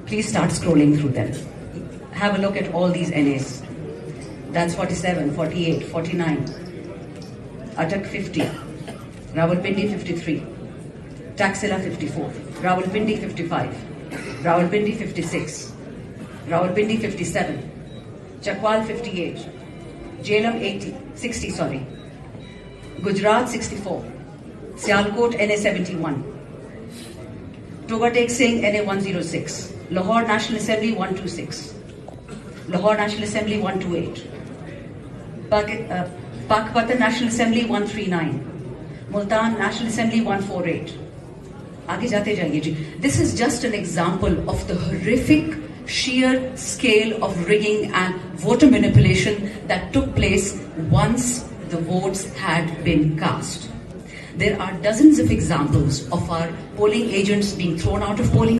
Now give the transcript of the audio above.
Please start scrolling through them. Have a look at all these NAs. That's 47, 48, 49. Attak 50. Rawalpindi 53. Taxila 54. Rawalpindi 55. Rawalpindi 56. Rawalpindi 57. Chakwal 58. Jhelum 60. Gujarat 64. Sialkot NA 71. Togatek Singh NA 106. Lahore National Assembly 126. Lahore National Assembly 128. Pakpatan National Assembly 139. Multan National Assembly 148. Aage jate jaiye ji. This is just an example of the horrific sheer scale of rigging and voter manipulation that took place once the votes had been cast. There are dozens of examples of our polling agents being thrown out of polling